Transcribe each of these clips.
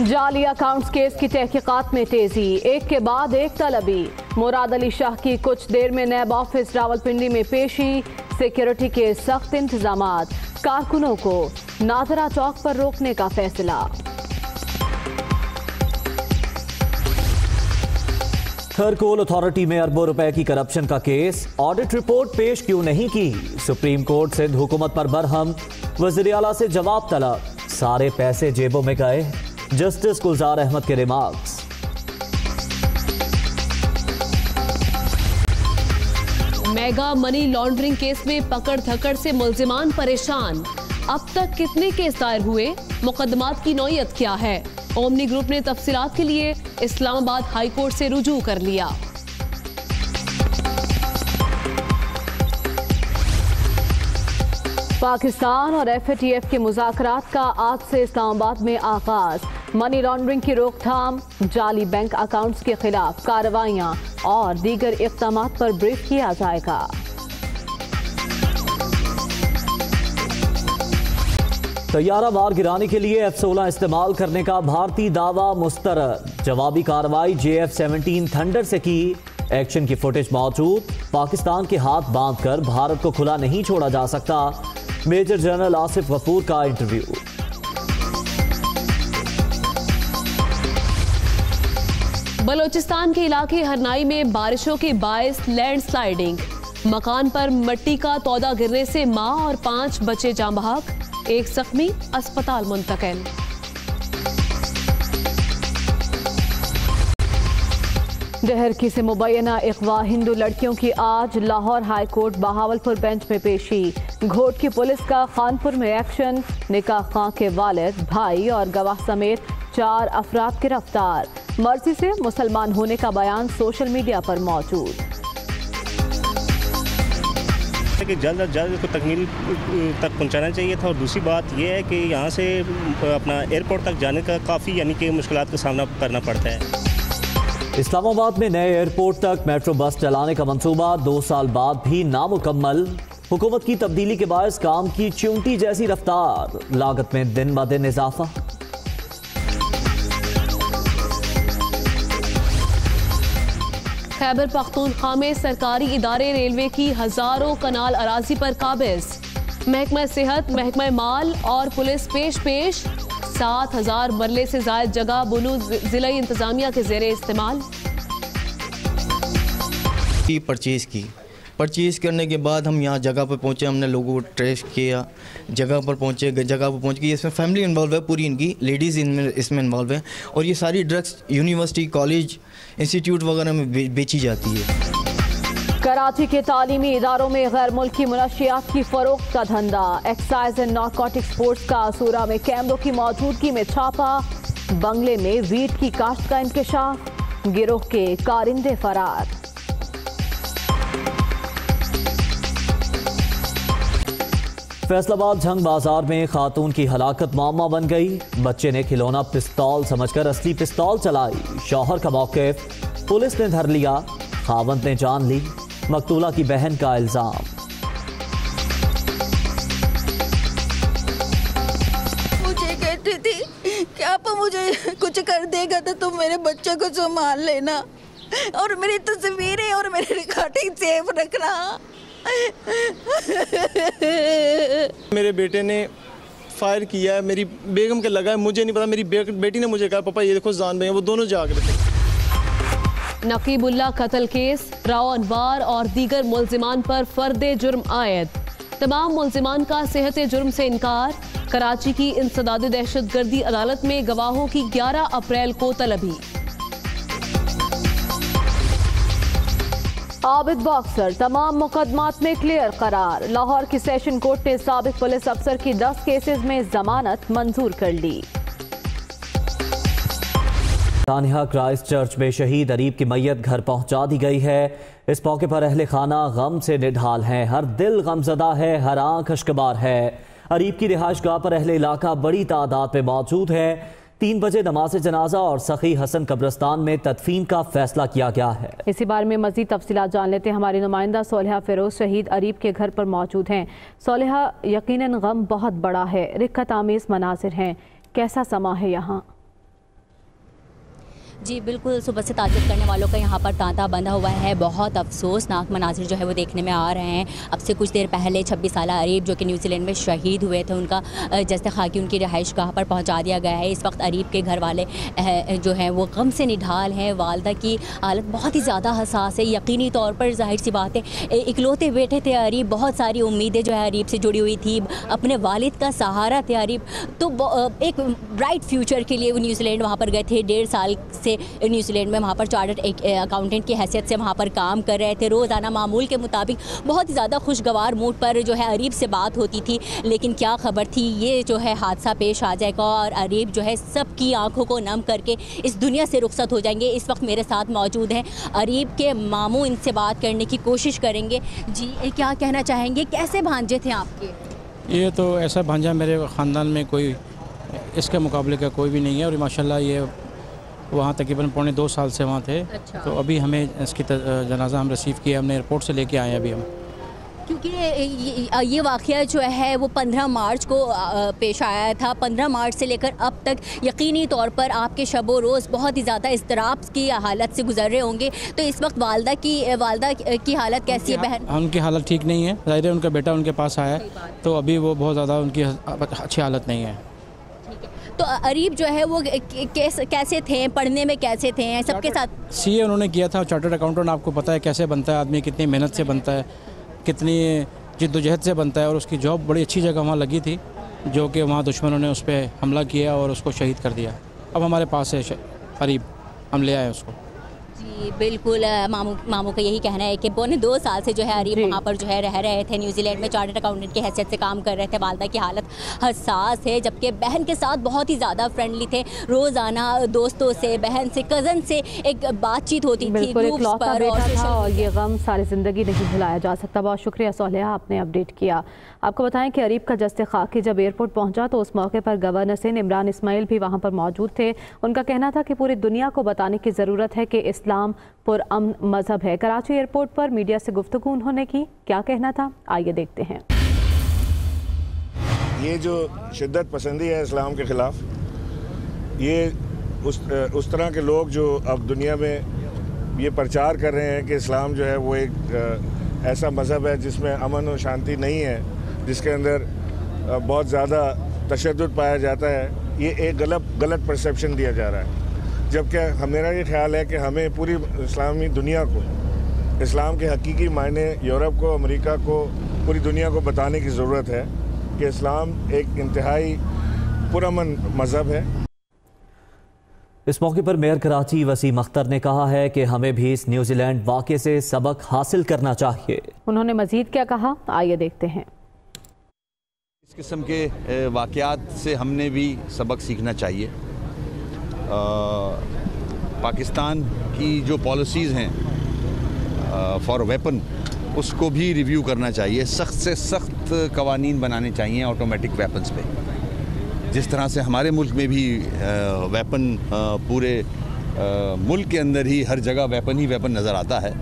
जाली accounts case की तहकीकात में तेजी, एक के बाद एक तलबी। मुराद अली शाह की कुछ देर में नैब ऑफिस रावलपिंडी में पेशी, सिक्योरिटी के सख्त इंतजामात। कारकुनों को नादरा चौक पर रोकने का फैसला। थरकोल अथॉरिटी में अरबों रुपए की करप्शन का केस, ऑडिट रिपोर्ट पेश क्यों नहीं की? सुप्रीम कोर्ट सिंध हुकूमत पर बरहम, वज़ीर आला से जवाब तलब। सारे पैसे जेबों में गए, जस्टिस गुलजार अहमद के remarks. Mega money laundering case में पकड़ धकड़ से मुल्जिमान परेशान। अब तक कितने केस दायर हुए, मुकदमात की नौयत क्या है? ओमनी ग्रुप ने तफसीलात के लिए इस्लामाबाद हाई कोर्ट से रुजू कर लिया। पाकिस्तान और FATF के मुज़ाकरात का आज से इस्लामाबाद में आगाज। मनी लॉन्ड्रिंग की रोकथाम, जाली बैंक अकाउंट्स के खिलाफ कार्रवाइयां और दीगर इक़दामात पर ब्रीफ किया जाएगा। तैयारा मार गिराने के लिए F-16 इस्तेमाल करने का भारतीय दावा मुस्तरद। जवाबी कार्रवाई JF-17 थंडर से की। एक्शन की फुटेज मौजूद। पाकिस्तान के हाथ बांधकर भारत को खुला नहीं छोड़ा जा सकता। मेजर जनरल आसिफ गफूर का इंटरव्यू। बलोचिस्तान के इलाके हरनाई में बारिशों के बायस लैंडस्लाइडिंग। मकान पर मिट्टी का तौदा गिरने से मां और 5 बच्चे जाँ बहक, एक जख्मी अस्पताल मुंतकिल। डहरकी से मुबैना अगवा हिंदू लड़कियों की आज Lahore high court Bahawalpur bench में पेशी। घोट की पुलिस का खानपुर में एक्शन। निकाह खां के वालिद, भाई और गवाह समेत 4 अफराद गिरफ्तार। मर्जी से मुसलमान होने का बयान सोशल मीडिया पर मौजूद। कि जल्द अज जल्द इसको तकमील तक पहुंचाना चाहिए था। और दूसरी बात यह है कि यहाँ से अपना एयरपोर्ट तक जाने का काफ़ी यानी मुश्किलात का सामना करना पड़ता है। इस्लामाबाद में नए एयरपोर्ट तक मेट्रो बस चलाने का मंसूबा 2 साल बाद भी नामुकम्मल। हुकूमत की तब्दीली के बायस काम की चींटी जैसी रफ्तार, लागत में दिन ब दिन इजाफा। खैबर पख्तूनख्वा में सरकारी इदारे रेलवे की हजारों कनाल अराजी पर काबिज। महकमा सेहत, महकमा माल और पुलिस पेश 7,000 मरले से जायद जगह बुलू जिला इंतजामिया के जेरे इस्तेमाल। परचेज़ करने के बाद हम यहाँ जगह पर पहुँचे, हमने लोगों को ट्रेस किया, जगह पर पहुँच के इसमें फैमिली इन्वॉल्व है, पूरी इनकी लेडीज़ इसमें इन्वॉल्व है। और ये सारी ड्रग्स यूनिवर्सिटी, कॉलेज, इंस्टीट्यूट वगैरह में बेची जाती है। कराची के तालीमी इदारों में गैर मुल्की मुनशियात की फरोख्त का धंधा। एक्साइज एंड नारकोटिक्स फोर्स का असूरा में कैमरों की मौजूदगी में छापा। बंगले में वीट की काश्त का इंकशाफ। गिरोह के कारिंदे फरार। फैसलाबाद झंग बाजार में खातून की हलाकत मामा बन गई। बच्चे ने खिलौना पिस्तौल समझकर असली पिस्तौल चलाई। शौहर का मौक़िफ़, पुलिस ने धर लिया। खावंद ने जान ली। मकतूला की बहन का इल्जाम। मुझे कहती थी कि आप मुझे कुछ कर देगा तो तुम मेरे बच्चे को संभाल लेना और मेरी तस्वीरें और मेरी रिकॉर्डिंग सेव रखना। मेरे बेटे ने फायर किया है, मेरी बेगम के लगा है, मुझे नहीं पता। मेरी बेटी ने मुझे कहा पापा ये देखो जान भाई, वो दोनों जाग रहे थे। नकीबुल्ला कत्ल केस, राव अनवार और दीगर मुल्जिमान पर फर्दे जुर्म आयद। तमाम मुल्जिमान का सेहत जुर्म से इनकार। कराची की इंसदाद दहशतगर्दी अदालत में गवाहों की 11 अप्रैल को तलबी। आबिद बॉक्सर तमाम मुकदमात में क्लियर करार। लाहौर की सेशन कोर्ट ने साबिक पुलिस अफसर की 10 केसेस में जमानत मंजूर कर ली। तानिया क्राइस्ट चर्च में शहीद अरीब की मैयत घर पहुंचा दी गई है। इस मौके पर अहले खाना गम से निढाल हैं, हर दिल गमजदा है, हर आंख अश्कबार है। अरीब की रिहाइश गाह पर अहले इलाका बड़ी तादाद में मौजूद है। 3 बजे नमाज जनाजा और सखी हसन कब्रिस्तान में तदफीन का फैसला किया गया है। इसी बारे में मजीद तफसीलात जान लेते हैं। हमारी नुमाइंदा सोलहा फिरोज शहीद अरीब के घर पर मौजूद हैं। सोलहा, यकीनन गम बहुत बड़ा है, रिक्कत आमीज मनाजिर हैं, कैसा समा है यहाँ? जी बिल्कुल, सुबह से ताज्जुब करने वालों का यहाँ पर तांता बंधा हुआ है। बहुत अफसोसनाक मनाजिर जो है वो देखने में आ रहे हैं। अब से कुछ देर पहले 26 साला अरीब जो कि न्यूजीलैंड में शहीद हुए थे, उनका जस्ते खाकी उनकी रिहाइश गाह पर पहुँचा दिया गया है। इस वक्त अरीब के घर वाले जो हैं वो गम से निढाल हैं। वालदा की हालत बहुत ही ज़्यादा हसास है। यकीनी तौर पर जाहिर सी बात है, इकलौते बेटे थे अरीब, बहुत सारी उम्मीदें जो है अरीब से जुड़ी हुई थी, अपने वालिद का सहारा थे अरीब, तो एक ब्राइट फ्यूचर के लिए वो न्यूजीलैंड वहाँ पर गए थे। 1.5 साल से न्यूजीलैंड में वहाँ पर चार्टर्ड अकाउंटेंट की हैसियत से वहाँ पर काम कर रहे थे। रोज़ाना मामूल के मुताबिक बहुत ही ज़्यादा खुशगवार मूड पर जो है अरीब से बात होती थी, लेकिन क्या खबर थी ये जो है हादसा पेश आ जाएगा और अरीब जो है सबकी आंखों को नम करके इस दुनिया से रुखसत हो जाएंगे। इस वक्त मेरे साथ मौजूद हैं अरीब के मामू, इनसे बात करने की कोशिश करेंगे। जी क्या कहना चाहेंगे, कैसे भांजे थे आपके? ये तो ऐसा भांजा मेरे ख़ानदान में कोई इसके मुकाबले का कोई भी नहीं है और माशाल्लाह ये वहाँ तकरीबन 2.25 साल से वहाँ थे। अच्छा। तो अभी हमें इसकी जनाजा हम रिसीव किया, हमने एयरपोर्ट से लेके आए अभी हम, क्योंकि ये वाक़या जो है वो 15 मार्च को पेश आया था। 15 मार्च से लेकर अब तक यकीनी तौर पर आपके शबो रोज़ बहुत ही ज़्यादा इज़्तिराब की हालत से गुजर रहे होंगे। तो इस वक्त वालदा की हालत कैसी है? बहन उनकी हालत ठीक नहीं है, ज़ाहिर है उनका बेटा उनके पास आया है, तो अभी वो बहुत ज़्यादा उनकी अच्छी हालत नहीं है। तो अरीब जो है वो कैसे थे, पढ़ने में कैसे थे, सबके साथ? CA उन्होंने किया था। चार्टर्ड अकाउंटेंट आपको पता है कैसे बनता है आदमी, कितनी मेहनत से बनता है, कितनी जिद्दोजहद से बनता है, और उसकी जॉब बड़ी अच्छी जगह वहाँ लगी थी, जो कि वहाँ दुश्मनों ने उस पर हमला किया और उसको शहीद कर दिया। अब हमारे पास है अरीब, हम ले आए उसको। जी बिल्कुल, मामू का यही कहना है कि 2.25 साल से जो है अरीब वहाँ पर जो है रह रहे थे, न्यूजीलैंड में चार्टर्ड अकाउंटेंट की हैसियत से काम कर रहे थे। वालदा की हालत हसास है, जबकि बहन के साथ बहुत ही ज़्यादा फ्रेंडली थे। रोज़ाना दोस्तों से, बहन से, कज़न से एक बातचीत होती थी ग्रुप्स पर, और ये गम सारी ज़िंदगी नहीं भुलाया जा सकता। बहुत शुक्रिया सोलिया, आपने अपडेट किया। आपको बताएं कि अरीब का जस्ते खाकी जब एयरपोर्ट पहुंचा तो उस मौके पर गवर्नर सिंध इमरान इस्माइल भी वहां पर मौजूद थे। उनका कहना था कि पूरी दुनिया को बताने की ज़रूरत है कि इस्लाम पुरअमन मजहब है। कराची एयरपोर्ट पर मीडिया से गुफ्तगू उन्होंने की, क्या कहना था आइए देखते हैं। ये जो शिद्दत पसंदी है इस्लाम के ख़िलाफ़, ये उस तरह के लोग जो अब दुनिया में ये प्रचार कर रहे हैं कि इस्लाम जो है वो एक ऐसा मज़हब है जिसमें अमन और शांति नहीं है, जिसके अंदर बहुत ज़्यादा तशद्दुद पाया जाता है, ये एक गलत परसेप्शन दिया जा रहा है। जबकि मेरा ये ख्याल है कि हमें पूरी इस्लामी दुनिया को इस्लाम के हकीकी मायने यूरोप को, अमेरिका को, पूरी दुनिया को बताने की ज़रूरत है कि इस्लाम एक इंतहाई पुरअमन मज़हब है। इस मौके पर मेयर कराची वसीम अख्तर ने कहा है कि हमें भी इस न्यूजीलैंड वाक़े से सबक हासिल करना चाहिए। उन्होंने मजीद क्या कहा आइए देखते हैं। इस किस्म के वाक़यात से हमने भी सबक सीखना चाहिए। पाकिस्तान की जो पॉलिसीज़ हैं फॉर वेपन, उसको भी रिव्यू करना चाहिए। सख्त से सख्त कवानीन बनाने चाहिए ऑटोमेटिक वेपन्स पे। जिस तरह से हमारे मुल्क में भी वेपन पूरे मुल्क के अंदर ही हर जगह वेपन ही वेपन नज़र आता है,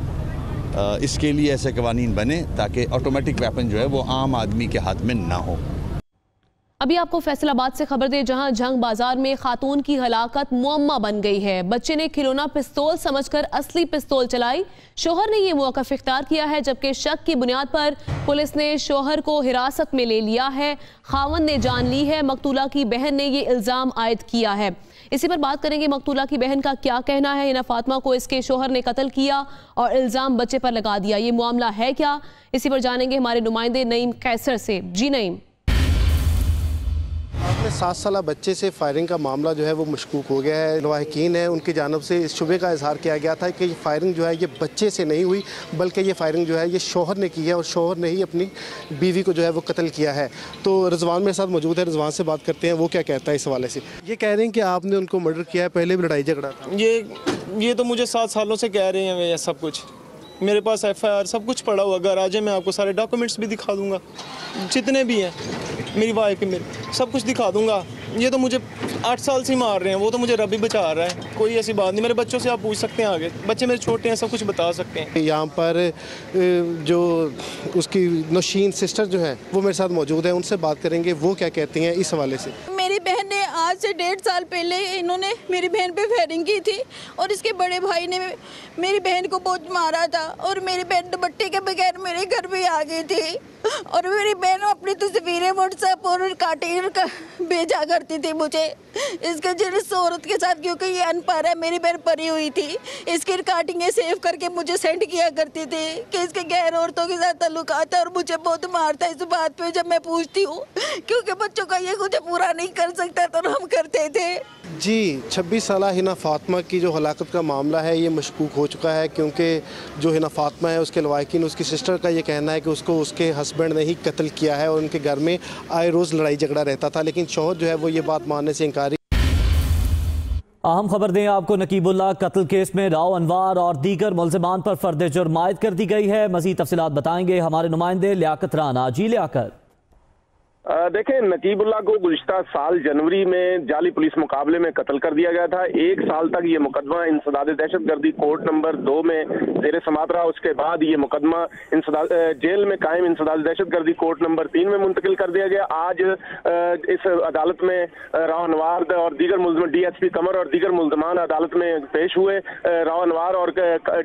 इसके लिए ऐसे कवानीन बने ताकि ऑटोमेटिक वेपन जो है वो आम आदमी के हाथ में ना हो। अभी आपको फैसलाबाद से खबर दे, जहां जंग बाजार में खातून की हलाकत मुअम्मा बन गई है। बच्चे ने खिलौना पिस्तौल समझकर असली पिस्तौल चलाई। शोहर ने यह मौक़िफ़ इख्तियार किया है, जबकि शक की बुनियाद पर पुलिस ने शोहर को हिरासत में ले लिया है। खावंद ने जान ली है, मकतूला की बहन ने यह इल्ज़ाम आयद किया है। इसी पर बात करेंगे, मकतूला की बहन का क्या कहना है। हिना फातिमा को इसके शोहर ने कत्ल किया और इल्ज़ाम बच्चे पर लगा दिया, ये मामला है क्या? इसी पर जानेंगे हमारे नुमाइंदे नईम कैसर से। जी नईम, अपने 7 साला बच्चे से फायरिंग का मामला जो है वो मशकूक हो गया है। लवाहिकीन है, उनकी जानब से इस शुबे का इजहार किया गया था कि ये फायरिंग जो है ये बच्चे से नहीं हुई, बल्कि ये फायरिंग जो है ये शोहर ने की है और शोहर ने ही अपनी बीवी को जो है वो कत्ल किया है। तो रिजवान मेरे साथ मौजूद है, रिजवान से बात करते हैं वो क्या कहता है इस हवाले से। ये कह रहे हैं कि आपने उनको मर्डर किया है, पहले भी लड़ाई झगड़ा था। ये तो मुझे 7 सालों से कह रहे हैं, सब कुछ मेरे पास FIR सब कुछ पड़ा हुआ। अगर आज मैं आपको सारे डॉक्यूमेंट्स भी दिखा दूंगा, जितने भी हैं मेरी वाइफ के, मेरे सब कुछ दिखा दूंगा। ये तो मुझे 8 साल से मार रहे हैं, वो तो मुझे रब ही बचा रहा है, कोई ऐसी बात नहीं। मेरे बच्चों से आप पूछ सकते हैं, आगे बच्चे मेरे छोटे हैं, सब कुछ बता सकते हैं। यहाँ पर जो उसकी नौशीन सिस्टर जो है वो मेरे साथ मौजूद है, उनसे बात करेंगे वो क्या कहती हैं इस हवाले से। मेरी बहन ने आज से 1.5 साल पहले इन्होंने मेरी बहन पे फायरिंग की थी और इसके बड़े भाई ने मेरी बहन को बहुत मारा था और मेरी बहन दुपट्टे के बगैर मेरे घर भी आ गई थी और मेरी बहन अपनी तस्वीरें व्हाट्सएप और काटे भेजा करती थी मुझे इसके जिस औरत के साथ, क्योंकि ये अनपढ़ है, मेरी बहन परी हुई थी, इसकी रिकॉर्डिंगें सेव करके मुझे सेंड किया करती थी कि इसके गैर औरतों के साथ ताल्लुकात है और मुझे बहुत मारता है इस बात पे जब मैं पूछती हूँ, क्योंकि बच्चों का ये कुछ पूरा नहीं कर सकता तो हम करते थे। जी 26 साल हिना फातिमा की जो हलाकत का मामला है ये मशकूक हो चुका है, क्योंकि जो हिना फातिमा है उसके लवाकिन, उसकी सिस्टर का ये कहना है कि उसको उसके हस्बैंड ने ही कत्ल किया है और उनके घर में आए रोज़ लड़ाई झगड़ा रहता था, लेकिन शौहर जो है वो ये बात मानने से इनकारी। अहम खबर दें आपको, नकीबुल्लाह कत्ल केस में राव अनवार और दीगर मुल्ज़िमान पर फर्द जुर्म आयद कर दी गई है। मज़ीद तफसीलात बताएंगे हमारे नुमाइंदे लियाकत राना। जी लियाकत। देखें, नकीबुल्लाह को गुज़िश्ता साल जनवरी में जाली पुलिस मुकाबले में कत्ल कर दिया गया था। 1 साल तक ये मुकदमा इंसदाद दहशतगर्दी कोर्ट नंबर 2 में ज़ेर समात रहा। उसके बाद ये मुकदमा जेल में कायम इंसदाद दहशतगर्दी कोर्ट नंबर 3 में मुंतकिल कर दिया गया। आज इस अदालत में राव अनवार और दीगर मुल्ज़िम DSP कमर और दीगर मुल्ज़िमान अदालत में पेश हुए। राव अनवार और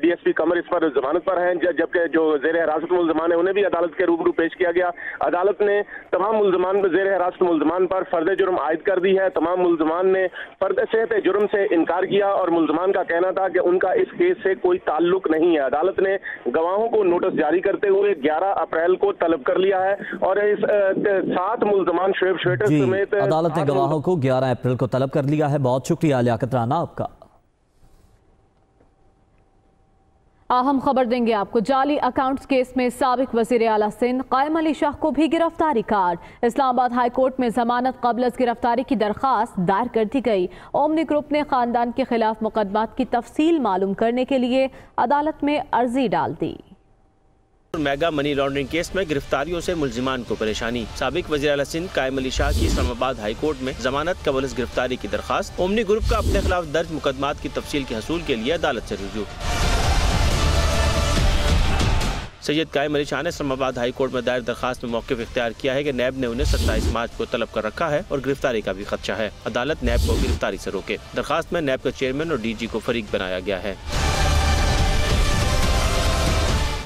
DSP कमर इस पर जमानत पर हैं, जबकि जो ज़ेर हिरासत मुल्ज़िमान है उन्हें भी अदालत के रूबरू पेश किया गया। अदालत ने तमाम ज़ेर हिरासत मुल्ज़िमान पर फर्द जुर्म आयद कर दी है। तमाम मुल्ज़िमान ने फर्द सेहत जुर्म से इनकार किया और मुल्ज़िमान का कहना था कि उनका इस केस से कोई ताल्लुक नहीं है। अदालत ने गवाहों को नोटिस जारी करते हुए 11 अप्रैल को तलब कर लिया है और इस 7 मुल्ज़िमान शोएब श्वेटर समेत अदालत ने गवाहों को 11 अप्रैल को तलब कर लिया है। बहुत शुक्रिया लियाकत राना आपका। अहम खबर देंगे आपको, जाली अकाउंट्स केस में साबिक वज़ीर आला सिंध कायम अली शाह को भी गिरफ्तारी कार्ड। इस्लामाबाद हाई कोर्ट में जमानत कबल अज़ गिरफ्तारी की दरख्वास्त दायर कर दी गई। ओमनी ग्रुप ने खानदान के खिलाफ मुकदमात की तफसील मालूम करने के लिए अदालत में अर्जी डाल दी। मेगा मनी लॉन्ड्रिंग केस में गिरफ्तारियों से मुल्जिमान को परेशानी। साबिक वज़ीर आला सिंध कायम अली शाह की इस्लामाबाद हाई कोर्ट में जमानत कबल अज़ गिरफ्तारी की दरख्वास्त। ओमनी ग्रुप का अपने खिलाफ दर्ज मुकदमात की तफसील के हसूल के लिए अदालत से रुजू। सैयद कायम अली शाह ने इस्लामाबाद हाई कोर्ट में दायर दरखास्त में मौक़िफ़ इख्तियार किया है कि नैब ने उन्हें 27 मार्च को तलब कर रखा है और गिरफ्तारी का भी खदशा है। अदालत नैब को गिरफ्तारी से रोके। दरखास्त में नैब के चेयरमैन और DG को फरीक बनाया गया है।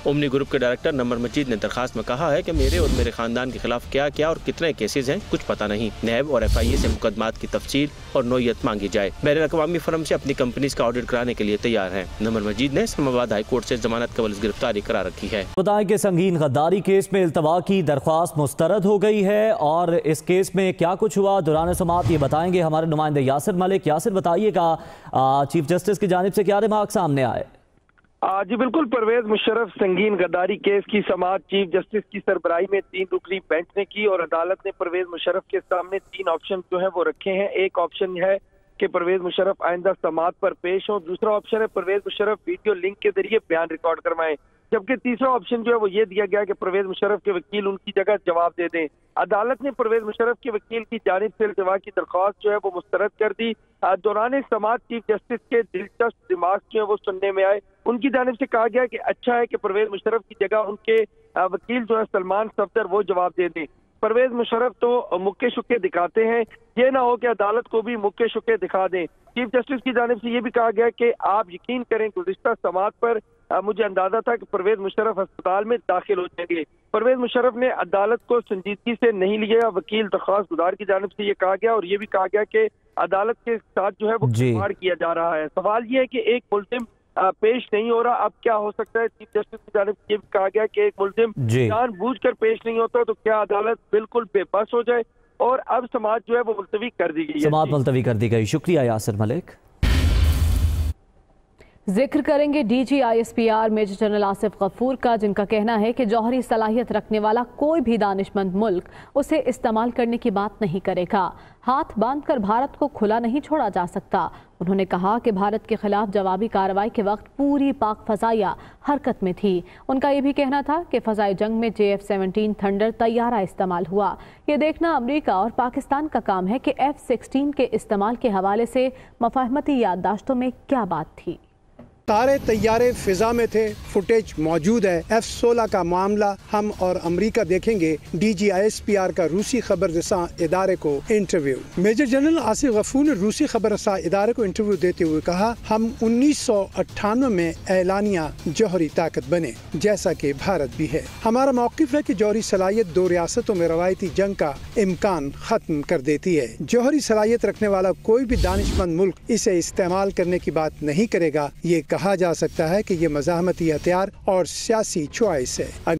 ओमनी ग्रुप के डायरेक्टर नमर मजीद ने दरखास्त में कहा है कि मेरे और मेरे खानदान के खिलाफ क्या क्या और कितने केसेस हैं कुछ पता नहीं। नैब और FIA से मुकदमात की तफसील और नोयत मांगी जाए। बैनुल अक़वामी फर्म से अपनी कंपनीज का ऑडिट कराने के लिए तैयार हैं। नमर मजीद ने इस्लामाबाद हाई कोर्ट से जमानत कबल गिरफ्तारी करा रखी है। बताएं कि संगीन गद्दारी केस में इल्तवा की दरख्वास्त मुस्तरद हो गई है और इस केस में क्या कुछ हुआ दौरान समात ये बताएंगे हमारे नुमाइंदे यासिर मलिक। यासिर, बताइएगा चीफ जस्टिस की जानिब से क्या रिमार्क सामने आए? जी बिल्कुल, परवेज मुशर्रफ संगीन गद्दारी केस की समाअत चीफ जस्टिस की सरबराही में 3 रुकनी बेंच ने की और अदालत ने परवेज मुशर्रफ के सामने 3 ऑप्शन जो है वो रखे हैं। एक ऑप्शन है कि परवेज मुशर्रफ आइंदा समाअत पर पेश हो। दूसरा ऑप्शन है परवेज मुशर्रफ वीडियो लिंक के जरिए बयान रिकॉर्ड करवाएं। जबकि तीसरा ऑप्शन जो है वो ये दिया गया कि परवेज मुशर्रफ के वकील उनकी जगह जवाब दे दें। अदालत ने परवेज मुशर्रफ के वकील की जानिब से इल्तवा की दरख्वास्त जो है वो मुस्तरद कर दी। दौरान समाअत चीफ जस्टिस के दिलचस्प रिमार्क जो है वो सुनने में आए। उनकी जानिब से कहा गया कि अच्छा है कि परवेज मुशर्रफ की जगह उनके वकील जो है सलमान सफदर वो जवाब दे दें। परवेज मुशर्रफ तो मुक्के शुक्के दिखाते हैं, ये ना हो कि अदालत को भी मुक्के शुक्के दिखा दें। चीफ जस्टिस की जानिब से ये भी कहा गया कि आप यकीन करें गुज़िश्ता समाअत पर मुझे अंदाजा था कि परवेज मुशर्रफ अस्पताल में दाखिल हो जाएंगे। परवेज मुशर्रफ ने अदालत को संजीदगी से नहीं लिया। वकील दरख्वास्त गुजार की जानिब से ये कहा गया और ये भी कहा गया कि अदालत के साथ जो है वो खिलवाड़ किया जा रहा है। सवाल ये है कि एक मुल्जिम पेश नहीं हो रहा, अब क्या हो सकता है? चीफ जस्टिस की जानिब से ये भी कहा गया कि एक मुल्जिम जानबूझकर पेश नहीं होता तो क्या अदालत बिल्कुल बेबस हो जाए? और अब समाअत जो है वो मुलतवी कर दी गई है। समाअत मुलतवी कर दी गई। शुक्रिया यासिर मलिक। जिक्र करेंगे DG ISPR major general Asif Ghafoor का, जिनका कहना है कि जौहरी सलाहियत रखने वाला कोई भी दानिशमंद मुल्क उसे इस्तेमाल करने की बात नहीं करेगा। हाथ बांधकर भारत को खुला नहीं छोड़ा जा सकता। उन्होंने कहा कि भारत के खिलाफ जवाबी कार्रवाई के वक्त पूरी पाक फजाइया हरकत में थी। उनका ये भी कहना था कि फजाई जंग में JF-17 थंडर तैयारा इस्तेमाल हुआ। ये देखना अमरीका और पाकिस्तान का काम है कि F-16 के इस्तेमाल के हवाले से मफाहमती याददाश्तों में क्या बात थी। तारे तैयारे फिजा में थे, फुटेज मौजूद है। F-16 का मामला हम और अमेरिका देखेंगे। DG ISPR का रूसी खबर रसां इदारे को interview. Major general Asif Ghafoor ने रूसी खबर रसां इदारे को इंटरव्यू देते हुए कहा, हम 1998 में एलानिया जौहरी ताकत बने जैसा कि भारत भी है। हमारा मौक़िफ़ है कि जौहरी सलाहियत दो रियासतों में रवायती जंग का इम्कान खत्म कर देती है। जौहरी सलाहियत रखने वाला कोई भी दानिशमंद मुल्क इसे इस्तेमाल करने की बात नहीं करेगा। ये कहा जा सकता है कि ये मज़ाहमती हथियार और सियासी चॉइस है।